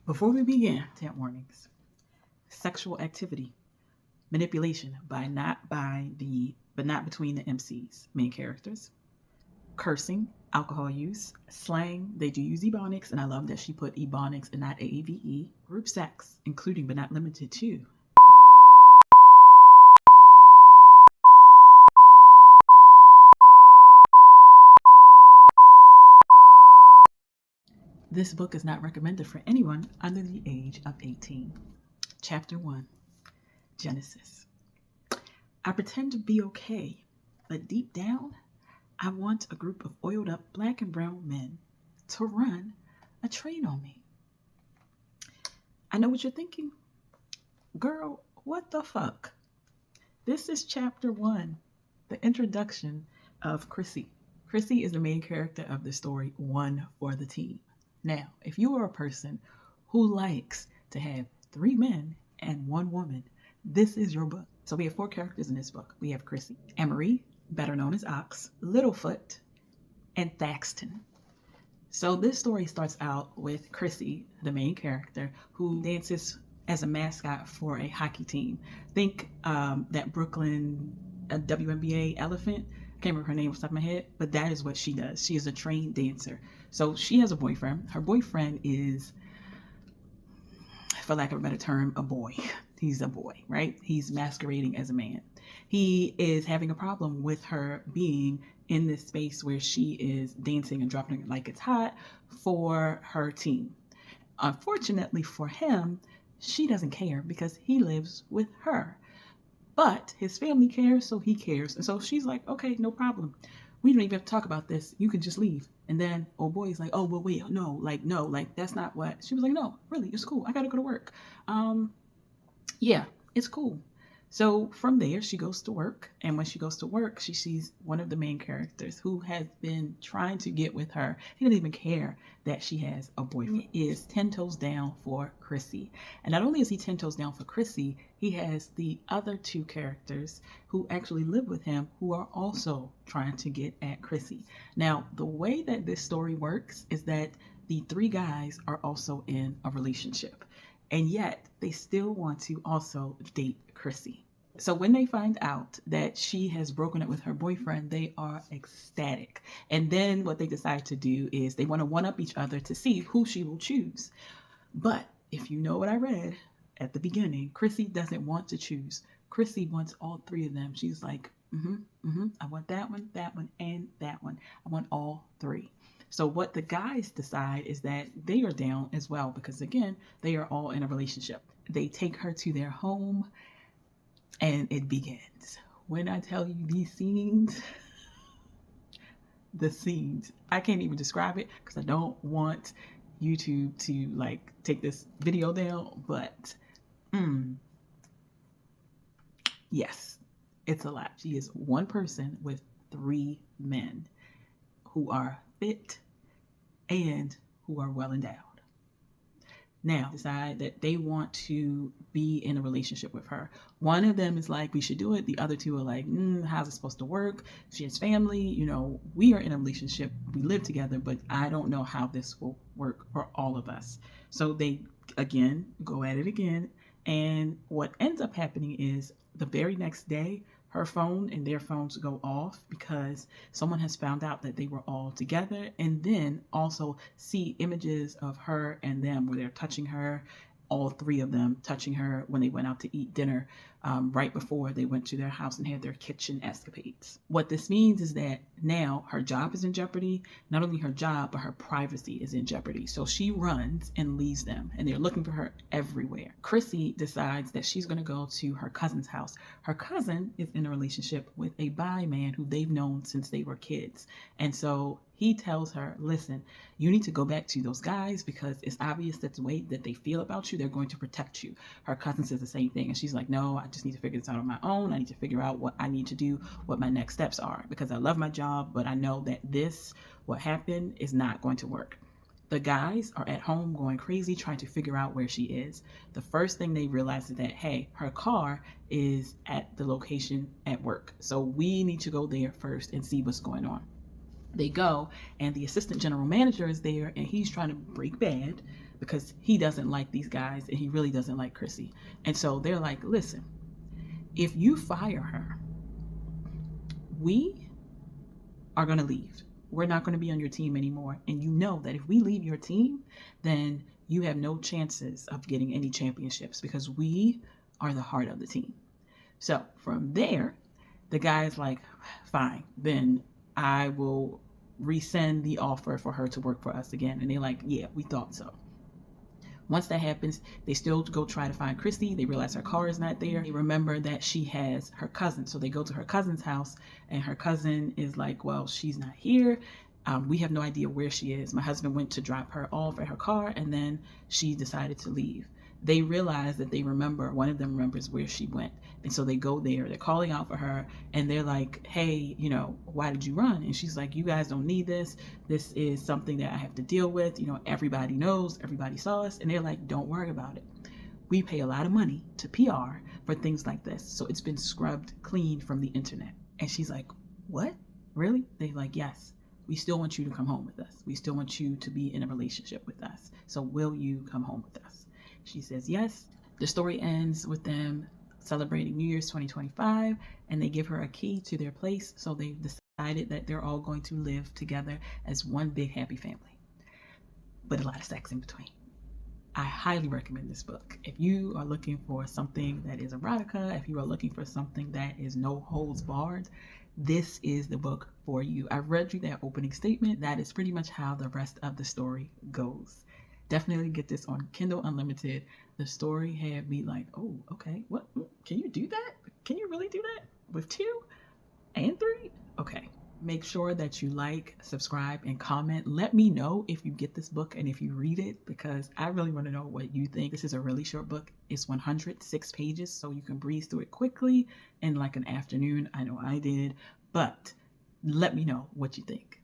Before we begin, 10 warnings. Sexual activity, manipulation but not between the MCs, main characters. Cursing, alcohol use, slang, they do use ebonics, and I love that she put ebonics and not AAVE. Group sex, including but not limited to. This book is not recommended for anyone under the age of 18. Chapter 1, Genesis. I pretend to be okay, but deep down, I want a group of oiled up black and brown men to run a train on me. I know what you're thinking. Girl, what the fuck? This is chapter 1, the introduction of Chrissy. Chrissy is the main character of the story, One for the Team. Now, if you are a person who likes to have 3 men and 1 woman, this is your book. So we have 4 characters in this book. We have Chrissy, Emery, better known as Ox, Littlefoot, and Thaxton. So this story starts out with Chrissy, the main character, who dances as a mascot for a hockey team. Think that Brooklyn WNBA Elephant. I can't remember her name off the top of my head, but that is what she does. She is a trained dancer. So she has a boyfriend. Her boyfriend is, for lack of a better term, a boy. He's a boy, right? He's masquerading as a man. He is having a problem with her being in this space where she is dancing and dropping it like it's hot for her team. Unfortunately for him, she doesn't care because he lives with her. But his family cares, so he cares. And so she's like, okay, no problem. We don't even have to talk about this. You can just leave. And then old boy's like, oh, well, wait, no, that's not what. She was like, no, really, it's cool. I got to go to work. Yeah, it's cool. So from there, she goes to work. And when she goes to work, she sees one of the main characters who has been trying to get with her. He doesn't even care that she has a boyfriend. He is 10 toes down for Chrissy. And not only is he 10 toes down for Chrissy, he has the other 2 characters who actually live with him who are also trying to get at Chrissy. Now, the way that this story works is that the 3 guys are also in a relationship. And yet, they still want to also date Chrissy. So when they find out that she has broken up with her boyfriend, they are ecstatic. And then what they decide to do is they want to one-up each other to see who she will choose. But if you know what I read at the beginning, Chrissy doesn't want to choose. Chrissy wants all 3 of them. She's like, I want that one, and that one. I want all 3. So what the guys decide is that they are down as well because, again, they are all in a relationship. They take her to their home and it begins. When I tell you these scenes, the scenes, I can't even describe it because I don't want YouTube to take this video down, but yes, it's a lot. She is one person with 3 men who are fit and who are well endowed. Now decide that they want to be in a relationship with her. One of them is like, we should do it. The other 2 are like, how's it supposed to work? She has family, we are in a relationship, we live together, but I don't know how this will work for all of us. So they, again, go at it again. And what ends up happening is the very next day, her phone and their phones go off because someone has found out that they were all together, and then also see images of her and them where they're touching her, all 3 of them touching her when they went out to eat dinner right before they went to their house and had their kitchen escapades. What this means is that now her job is in jeopardy. Not only her job, but her privacy is in jeopardy. So she runs and leaves them, and they're looking for her everywhere. Chrissy decides that she's going to go to her cousin's house. Her cousin is in a relationship with a bi man who they've known since they were kids. And so he tells her, listen, you need to go back to those guys because it's obvious that the way that they feel about you, they're going to protect you. Her cousin says the same thing. And she's like, no, I just need to figure this out on my own. I need to figure out what I need to do, what my next steps are, because I love my job, but I know that what happened is not going to work. The guys are at home going crazy trying to figure out where she is. The first thing they realize is that, hey, her car is at the location at work. So we need to go there first and see what's going on. They go, and the assistant general manager is there, and he's trying to break bad because he doesn't like these guys and he really doesn't like Chrissy. And so they're like, listen, if you fire her, we are going to leave. We're not going to be on your team anymore. And you know that if we leave your team, then you have no chances of getting any championships because we are the heart of the team. So from there, the guy's like, fine, then I will resend the offer for her to work for us again. And they're like, yeah, we thought so. Once that happens, they still go try to find Christy. They realize her car is not there. They remember that she has her cousin. So they go to her cousin's house, and her cousin is like, well, she's not here. We have no idea where she is. My husband went to drop her off at her car, and then she decided to leave. They realize that one of them remembers where she went. And so they go there, they're calling out for her, and they're like, hey, why did you run? And she's like, you guys don't need this. This is something that I have to deal with. Everybody knows, everybody saw us. And they're like, don't worry about it. We pay a lot of money to PR for things like this. So it's been scrubbed clean from the internet. And she's like, what? Really? They're like, yes. We still want you to come home with us. We still want you to be in a relationship with us. So will you come home with us? She says yes. The story ends with them celebrating New Year's 2025, and they give her a key to their place. So they've decided that they're all going to live together as one big happy family. But a lot of sex in between. I highly recommend this book. If you are looking for something that is erotica, if you are looking for something that is no holds barred, this is the book for you. I read you that opening statement. That is pretty much how the rest of the story goes. Definitely get this on Kindle Unlimited. The story had me like, oh, okay, what? Can you do that? Can you really do that with 2 and 3? Okay. Make sure that you like, subscribe, and comment. Let me know if you get this book and if you read it, because I really want to know what you think. This is a really short book. It's 106 pages, so you can breeze through it quickly in like an afternoon. I know I did, but let me know what you think.